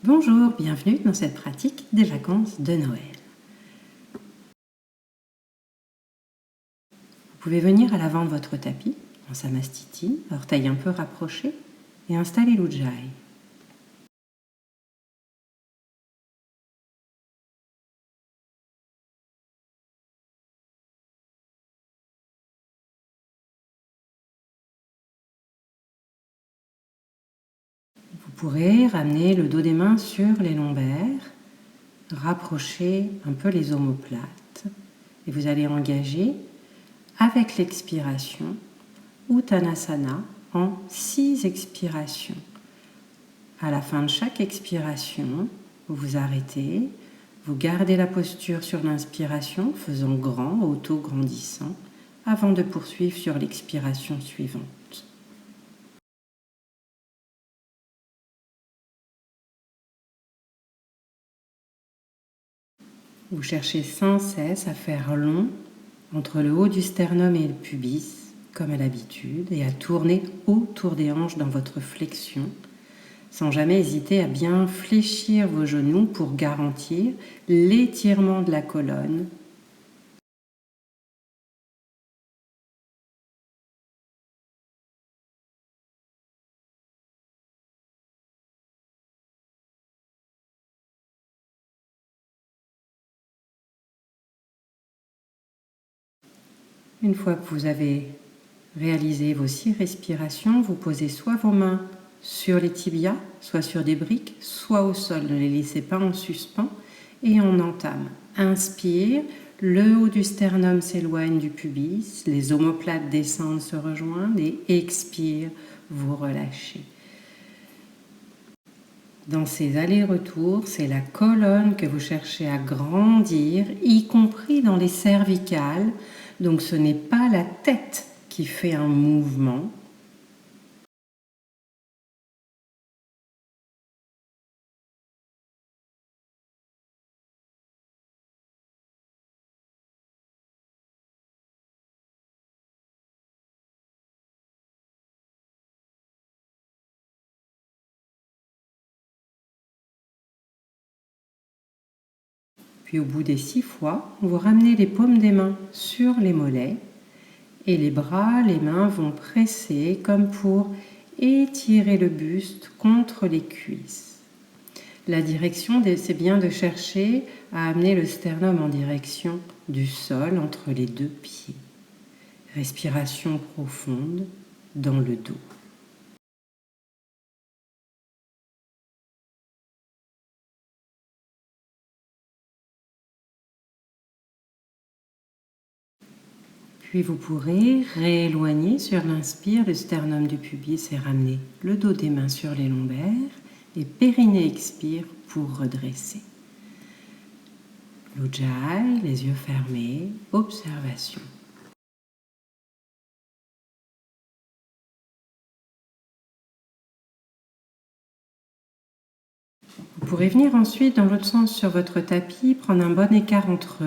Bonjour, bienvenue dans cette pratique des vacances de Noël. Vous pouvez venir à l'avant de votre tapis, en samastiti, orteils un peu rapprochés, et installer l'Ujjayi. Vous pourrez ramener le dos des mains sur les lombaires, rapprocher un peu les omoplates, et vous allez engager avec l'expiration Uttanasana en 6 expirations. À la fin de chaque expiration, vous vous arrêtez, vous gardez la posture sur l'inspiration, faisant grand, auto-grandissant, avant de poursuivre sur l'expiration suivante. Vous cherchez sans cesse à faire long entre le haut du sternum et le pubis, comme à l'habitude, et à tourner autour des hanches dans votre flexion, sans jamais hésiter à bien fléchir vos genoux pour garantir l'étirement de la colonne. Une fois que vous avez réalisé vos 6 respirations, vous posez soit vos mains sur les tibias, soit sur des briques, soit au sol. Ne les laissez pas en suspens et on entame. Inspire, le haut du sternum s'éloigne du pubis, les omoplates descendent, se rejoignent et expire, vous relâchez. Dans ces allers-retours, c'est la colonne que vous cherchez à grandir, y compris dans les cervicales. Donc ce n'est pas la tête qui fait un mouvement. Puis au bout des 6 fois, vous ramenez les paumes des mains sur les mollets et les bras, les mains vont presser comme pour étirer le buste contre les cuisses. La direction, c'est bien de chercher à amener le sternum en direction du sol entre les 2 pieds. Respiration profonde dans le dos. Puis vous pourrez rééloigner sur l'inspire le sternum du pubis et ramener le dos des mains sur les lombaires et périnée expire pour redresser. L'Ujjayi, les yeux fermés, observation. Vous pourrez venir ensuite dans l'autre sens sur votre tapis, prendre un bon écart entre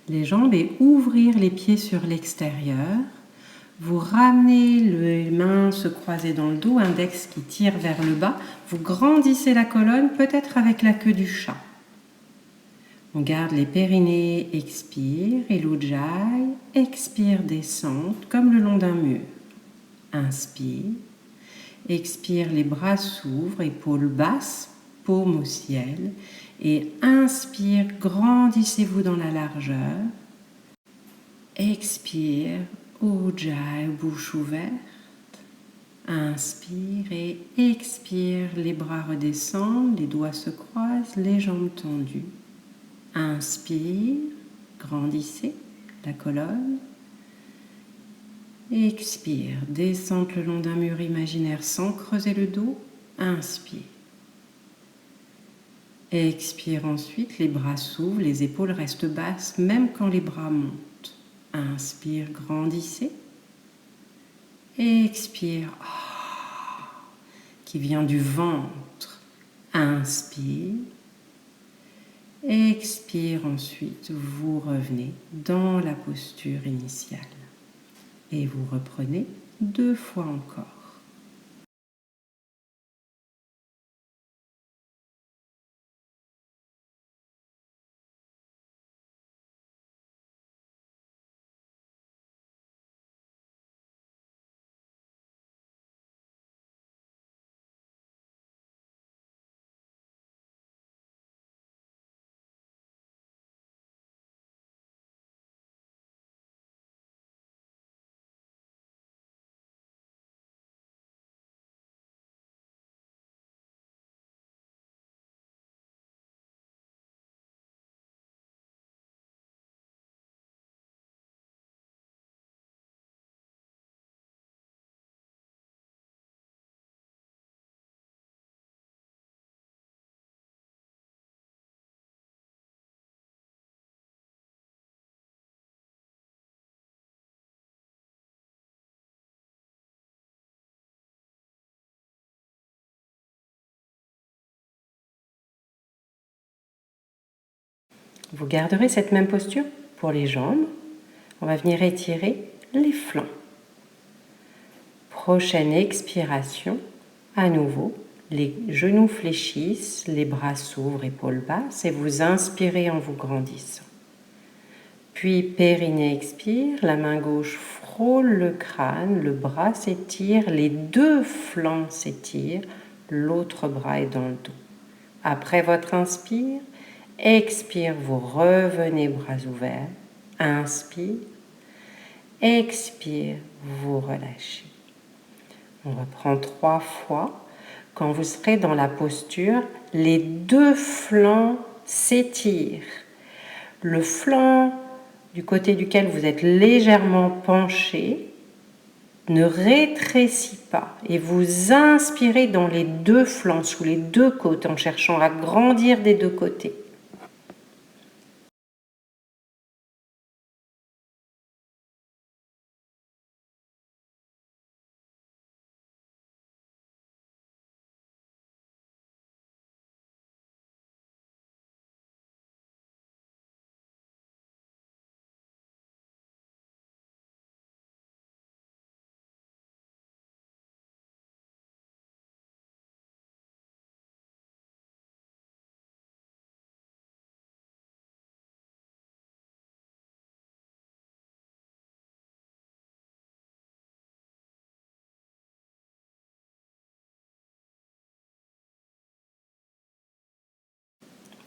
les jambes et ouvrir les pieds sur l'extérieur. Vous ramenez les mains se croiser dans le dos, index qui tire vers le bas. Vous grandissez la colonne, peut-être avec la queue du chat. On garde les périnées, expire, et l'Ujjayi, expire, descente, comme le long d'un mur. Inspire, expire, les bras s'ouvrent, épaules basses, paume au ciel, et inspire, grandissez-vous dans la largeur. Expire, Ujjayi, bouche ouverte. Inspire et expire, les bras redescendent, les doigts se croisent, les jambes tendues. Inspire, grandissez la colonne. Expire, descente le long d'un mur imaginaire sans creuser le dos. Inspire. Expire ensuite, les bras s'ouvrent, les épaules restent basses, même quand les bras montent. Inspire, grandissez. Expire, qui vient du ventre. Inspire. Expire ensuite, vous revenez dans la posture initiale. Et vous reprenez 2 fois encore. Vous garderez cette même posture pour les jambes. On va venir étirer les flancs. Prochaine expiration, à nouveau, les genoux fléchissent, les bras s'ouvrent, épaules basses, et vous inspirez en vous grandissant. Puis périnée expire, la main gauche frôle le crâne, le bras s'étire, les deux flancs s'étirent, l'autre bras est dans le dos. Après votre inspire, expire, vous revenez bras ouverts. Inspire, expire, vous relâchez. On reprend 3 fois. Quand vous serez dans la posture, les deux flancs s'étirent. Le flanc du côté duquel vous êtes légèrement penché ne rétrécit pas et vous inspirez dans les deux flancs, sous les deux côtes, en cherchant à grandir des deux côtés.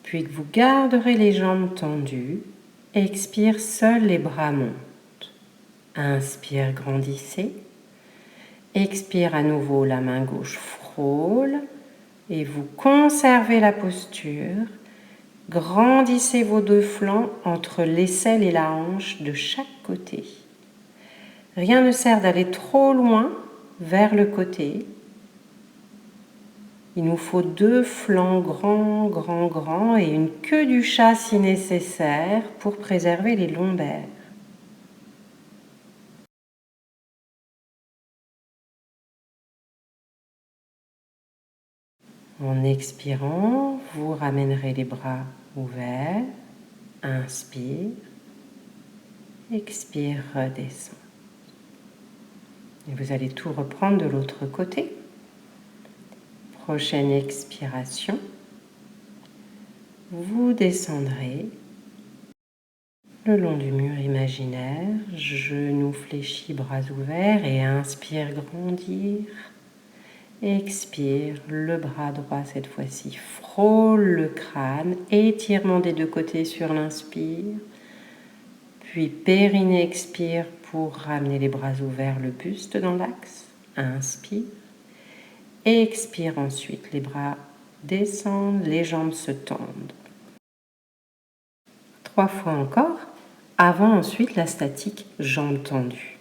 Puis que vous garderez les jambes tendues, expire, seuls les bras montent. Inspire, grandissez. Expire à nouveau, la main gauche frôle et vous conservez la posture. Grandissez vos deux flancs entre l'aisselle et la hanche de chaque côté. Rien ne sert d'aller trop loin vers le côté. Il nous faut deux flancs grands, grands, grands et une queue du chat si nécessaire pour préserver les lombaires. En expirant, vous ramènerez les bras ouverts. Inspire. Expire, redescend. Et vous allez tout reprendre de l'autre côté. Prochaine expiration. Vous descendrez le long du mur imaginaire, genoux fléchis, bras ouverts, et inspire, grandir. Expire, le bras droit cette fois-ci frôle le crâne, étirement des deux côtés sur l'inspire. Puis périnée expire pour ramener les bras ouverts, le buste dans l'axe. Inspire. Expire ensuite, les bras descendent, les jambes se tendent. 3 fois encore, avant ensuite la statique jambes tendues.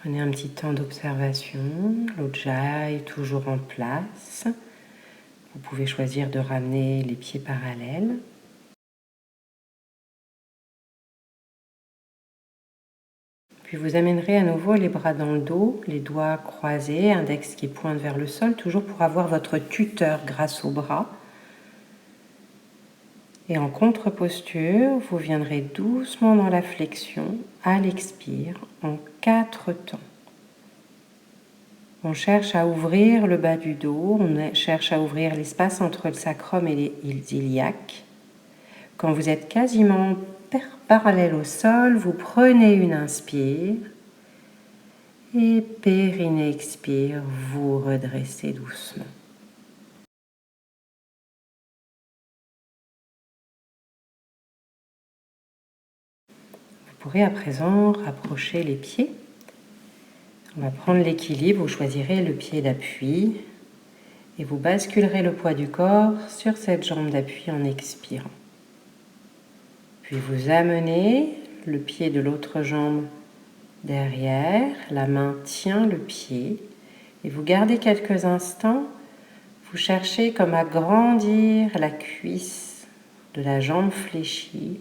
Prenez un petit temps d'observation. L'Ujjayi est toujours en place. Vous pouvez choisir de ramener les pieds parallèles. Puis vous amènerez à nouveau les bras dans le dos, les doigts croisés, index qui pointe vers le sol, toujours pour avoir votre tuteur grâce aux bras. Et en contre-posture, vous viendrez doucement dans la flexion à l'expire en 4 temps. On cherche à ouvrir le bas du dos, on cherche à ouvrir l'espace entre le sacrum et les iliaques. Quand vous êtes quasiment parallèle au sol, vous prenez une inspire et périnée expire, vous redressez doucement. Vous pourrez à présent rapprocher les pieds. On va prendre l'équilibre, vous choisirez le pied d'appui et vous basculerez le poids du corps sur cette jambe d'appui en expirant. Puis vous amenez le pied de l'autre jambe derrière, la main tient le pied et vous gardez quelques instants, vous cherchez comme à grandir la cuisse de la jambe fléchie.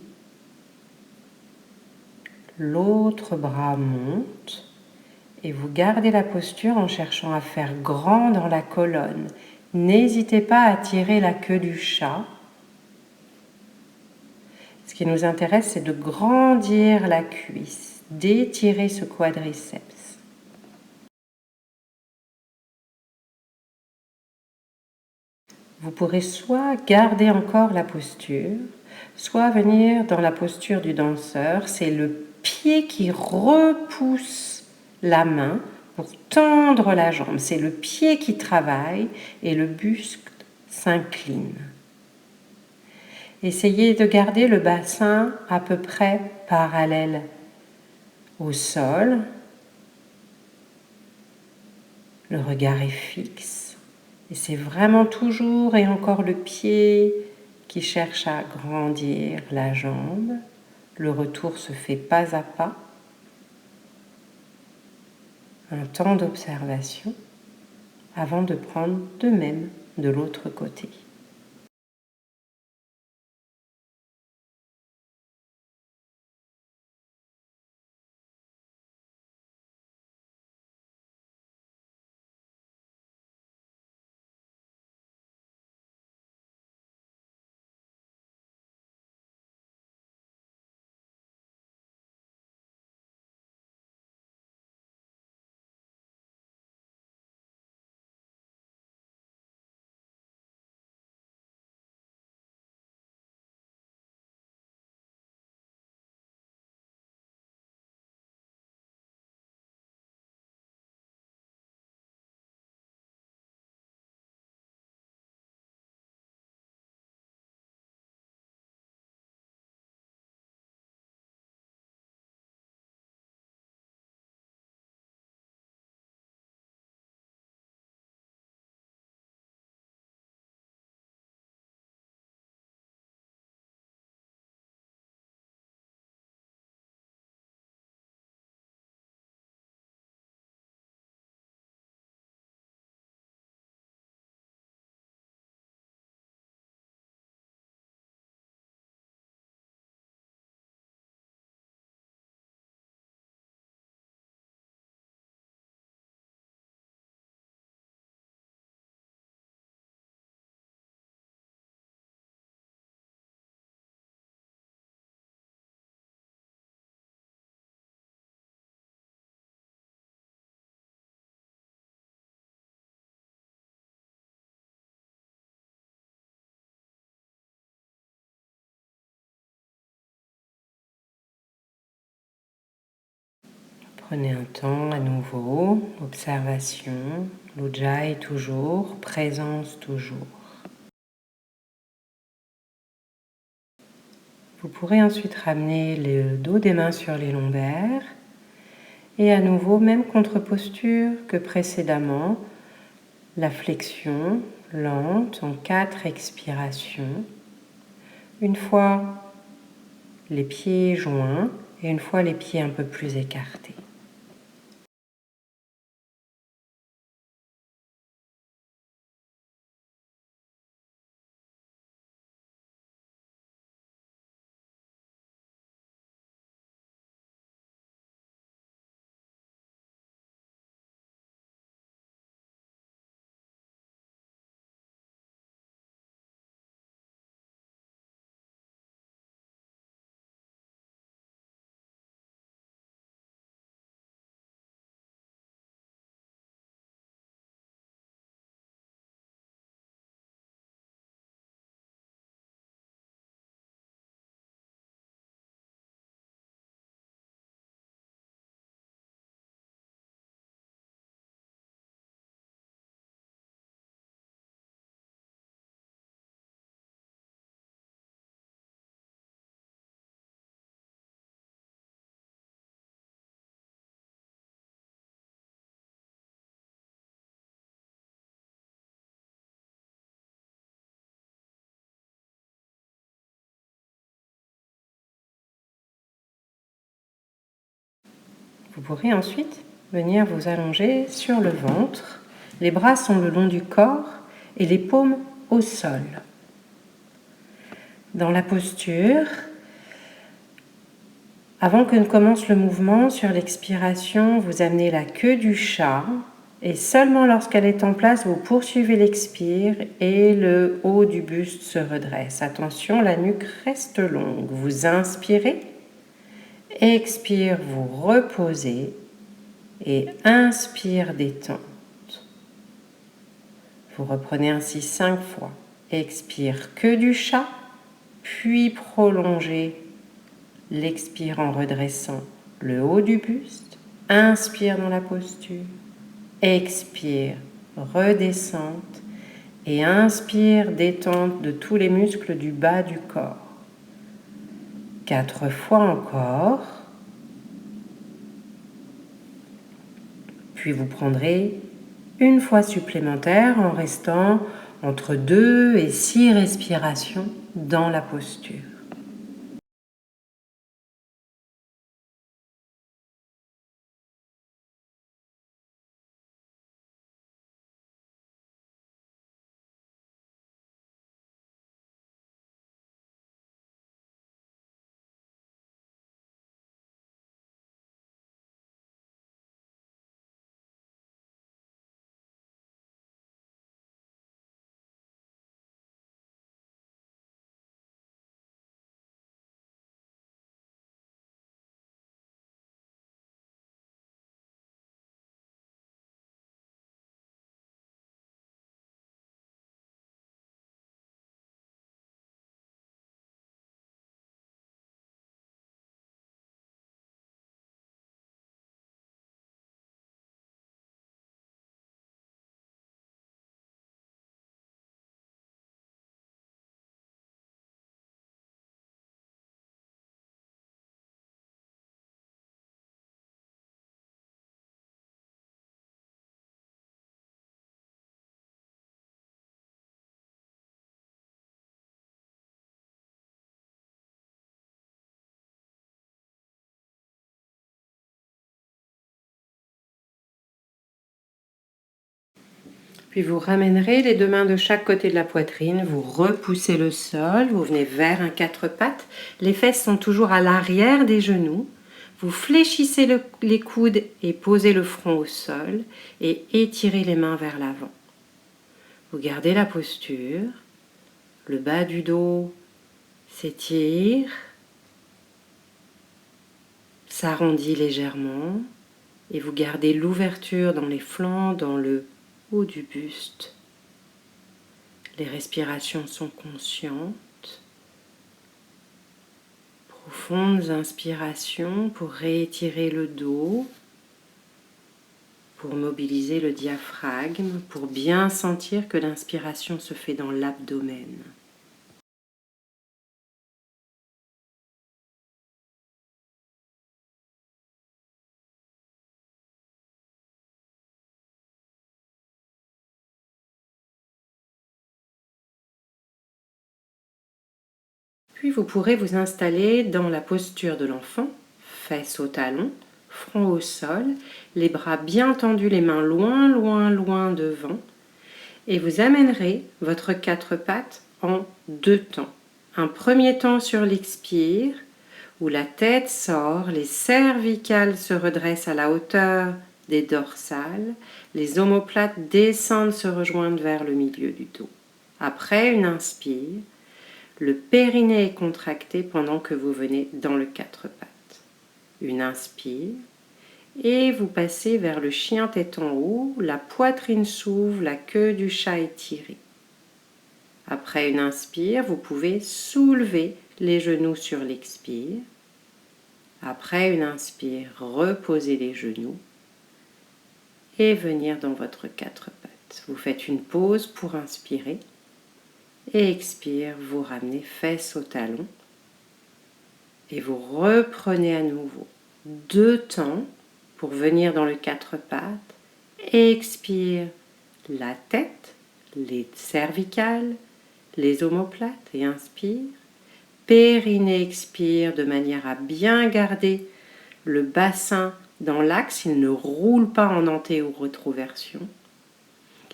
L'autre bras monte et vous gardez la posture en cherchant à faire grand dans la colonne. N'hésitez pas à tirer la queue du chat. Ce qui nous intéresse, c'est de grandir la cuisse, d'étirer ce quadriceps. Vous pourrez soit garder encore la posture, soit venir dans la posture du danseur. C'est le pied qui repousse la main pour tendre la jambe. C'est le pied qui travaille et le buste s'incline. Essayez de garder le bassin à peu près parallèle au sol. Le regard est fixe et c'est vraiment toujours et encore le pied qui cherche à grandir la jambe. Le retour se fait pas à pas. Un temps d'observation avant de prendre de même de l'autre côté. Prenez un temps à nouveau, observation, l'Ujjayi toujours, présence toujours. Vous pourrez ensuite ramener le dos des mains sur les lombaires et à nouveau, même contre-posture que précédemment, la flexion lente en 4 expirations. Une fois les pieds joints et une fois les pieds un peu plus écartés. Vous pourrez ensuite venir vous allonger sur le ventre. Les bras sont le long du corps et les paumes au sol. Dans la posture, avant que ne commence le mouvement, sur l'expiration, vous amenez la queue du chat et seulement lorsqu'elle est en place, vous poursuivez l'expire et le haut du buste se redresse. Attention, la nuque reste longue. Vous inspirez, expire, vous reposez et inspire, détente. Vous reprenez ainsi 5 fois. Expire, queue du chat, puis prolongez l'expire en redressant le haut du buste. Inspire dans la posture. Expire, redescente. Et inspire, détente de tous les muscles du bas du corps. 4 fois encore. Puis vous prendrez une fois supplémentaire en restant entre 2 et 6 respirations dans la posture. Puis vous ramènerez les 2 mains de chaque côté de la poitrine, vous repoussez le sol, vous venez vers un 4 pattes, les fesses sont toujours à l'arrière des genoux, vous fléchissez les coudes et posez le front au sol et étirez les mains vers l'avant. Vous gardez la posture, le bas du dos s'étire, s'arrondit légèrement et vous gardez l'ouverture dans les flancs, dans le haut du buste. Les respirations sont conscientes. Profondes inspirations pour réétirer le dos, pour mobiliser le diaphragme, pour bien sentir que l'inspiration se fait dans l'abdomen. Puis vous pourrez vous installer dans la posture de l'enfant, fesses au talon, front au sol, les bras bien tendus, les mains loin, loin, loin devant, et vous amènerez votre 4 pattes en 2 temps. Un premier temps sur l'expire, où la tête sort, les cervicales se redressent à la hauteur des dorsales, les omoplates descendent se rejoindre vers le milieu du dos. Après une inspire, le périnée est contracté pendant que vous venez dans le 4 pattes. Une inspire et vous passez vers le chien tête en haut, la poitrine s'ouvre, la queue du chat est tirée. Après une inspire, vous pouvez soulever les genoux sur l'expire. Après une inspire, reposez les genoux et venir dans votre 4 pattes. Vous faites une pause pour inspirer. Et expire, vous ramenez fesses au talon et vous reprenez à nouveau 2 temps pour venir dans le 4 pattes. Expire, la tête, les cervicales, les omoplates et inspire. Périnée expire de manière à bien garder le bassin Dans l'axe, il ne roule pas en anté ou rétroversion.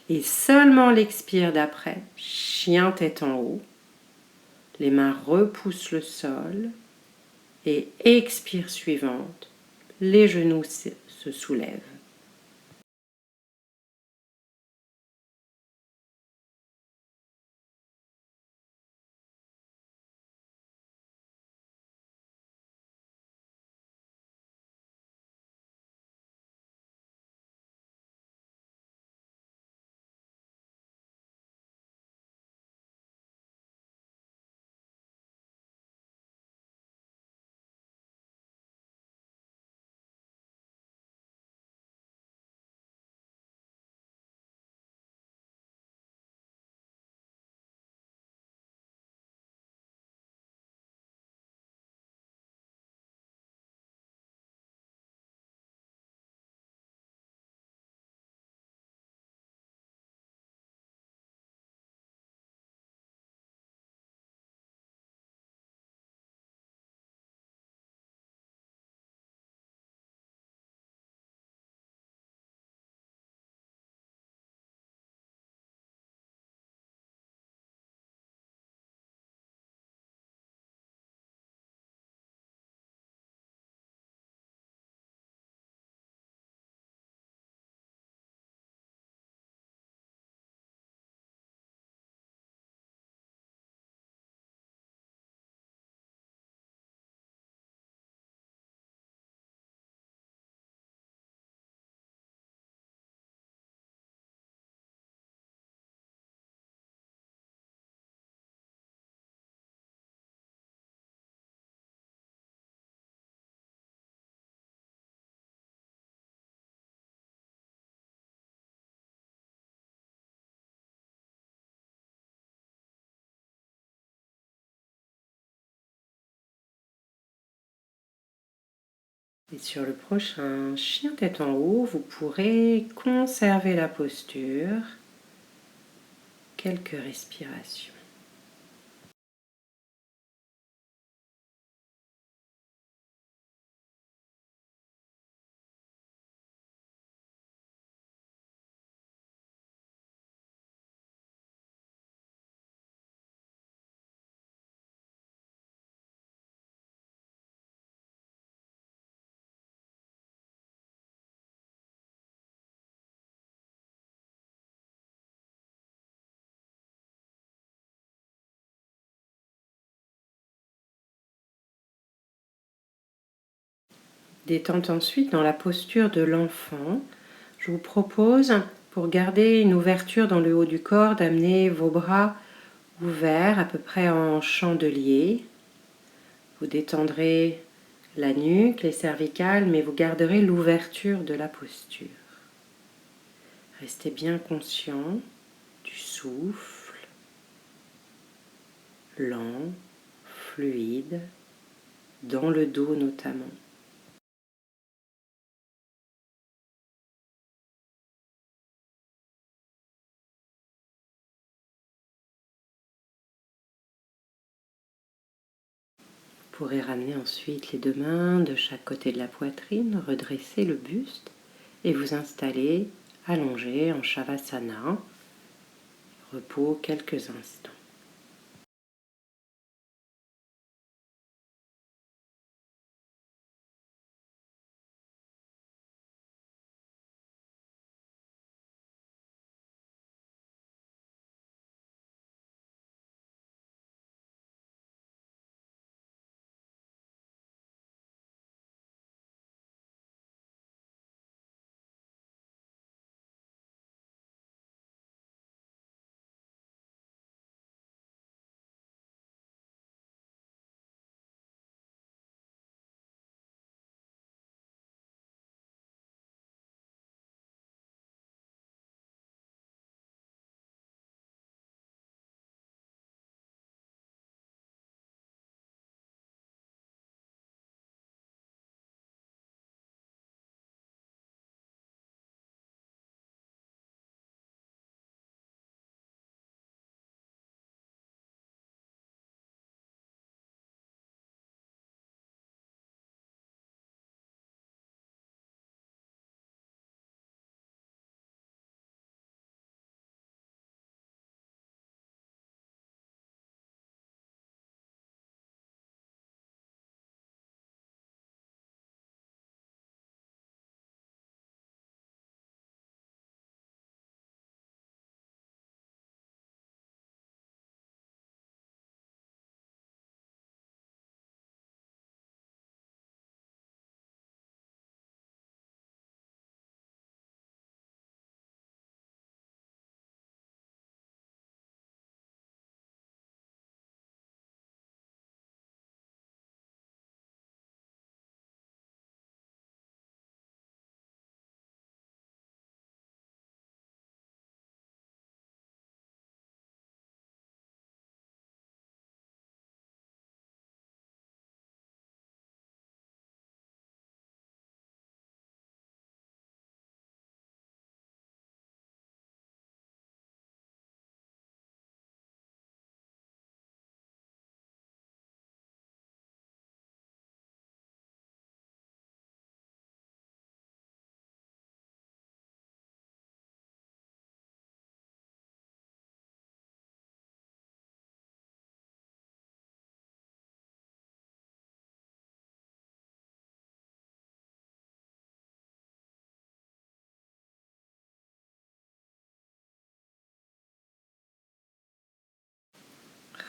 Et seulement l'expire d'après, chien tête en haut. Les mains repoussent le sol. Et expire suivante, les genoux se soulèvent. Et sur le prochain chien tête en haut, vous pourrez conserver la posture. Quelques respirations. Détente ensuite dans la posture de l'enfant. Je vous propose, pour garder une ouverture dans le haut du corps, d'amener vos bras ouverts à peu près en chandelier. Vous détendrez la nuque, les cervicales, mais vous garderez l'ouverture de la posture. Restez bien conscient du souffle, lent, fluide, dans le dos notamment. Vous pourrez ramener ensuite les deux mains de chaque côté de la poitrine, redresser le buste et vous installer allongé en Shavasana, repos quelques instants.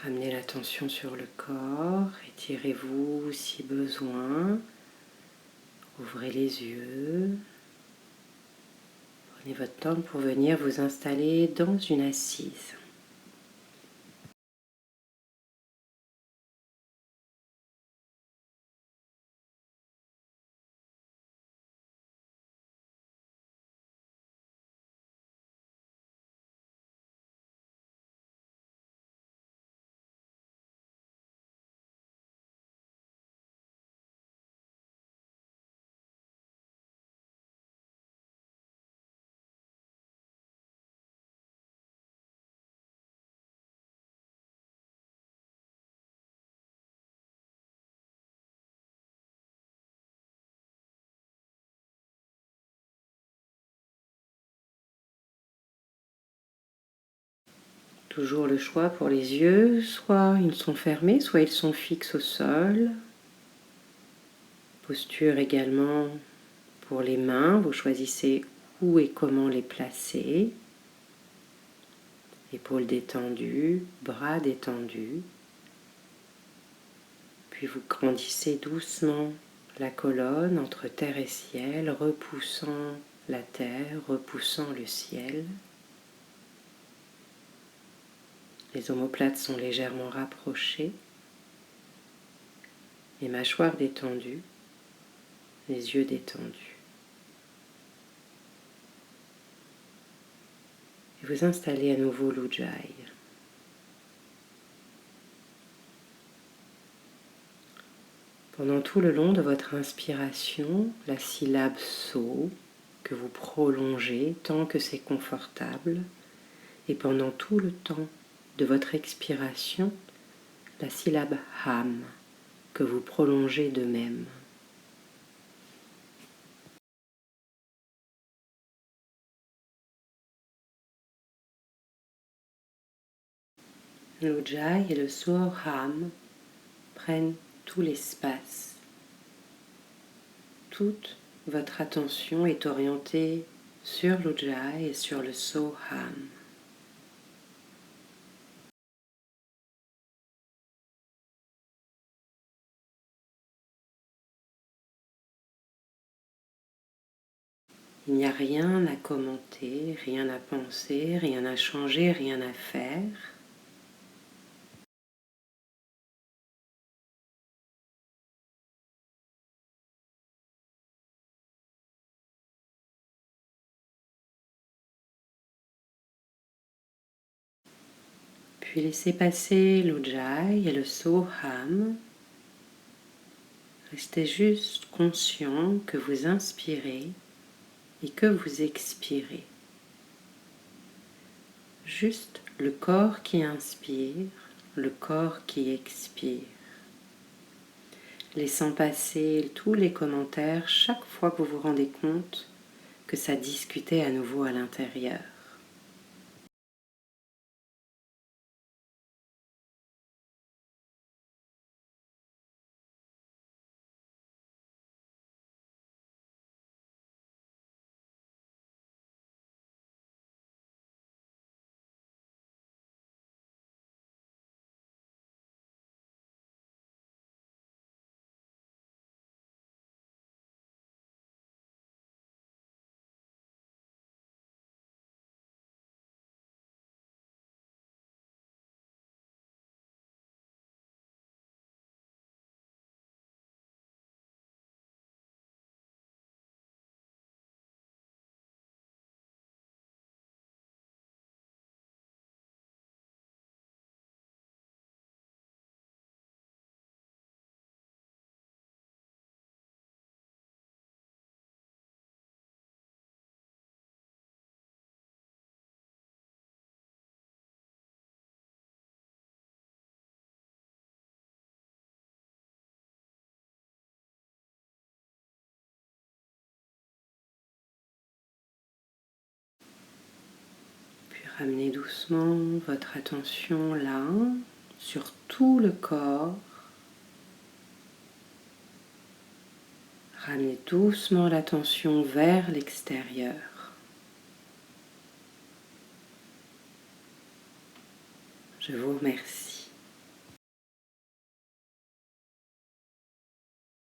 Ramenez l'attention sur le corps, étirez-vous si besoin, ouvrez les yeux. Prenez votre temps pour venir vous installer dans une assise. Toujours le choix pour les yeux, soit ils sont fermés, soit ils sont fixes au sol. Posture également pour les mains, vous choisissez où et comment les placer. Épaules détendues, bras détendus. Puis vous grandissez doucement la colonne entre terre et ciel, repoussant la terre, repoussant le ciel. Les omoplates sont légèrement rapprochées, les mâchoires détendues, les yeux détendus. Et vous installez à nouveau l'Ujjayi. Pendant tout le long de votre inspiration, la syllabe So que vous prolongez tant que c'est confortable, et pendant tout le temps de votre expiration, la syllabe Ham que vous prolongez de même. L'Ujjayi et le Soham prennent tout l'espace. Toute votre attention est orientée sur l'Ujjayi et sur le Soham. Il n'y a rien à commenter, rien à penser, rien à changer, rien à faire. Puis laissez passer l'Ujjayi et le Soham. Restez juste conscient que vous inspirez et que vous expirez. Juste le corps qui inspire, le corps qui expire. Laissant passer tous les commentaires chaque fois que vous vous rendez compte que ça discutait à nouveau à l'intérieur. Ramenez doucement votre attention là, sur tout le corps. Ramenez doucement l'attention vers l'extérieur. Je vous remercie.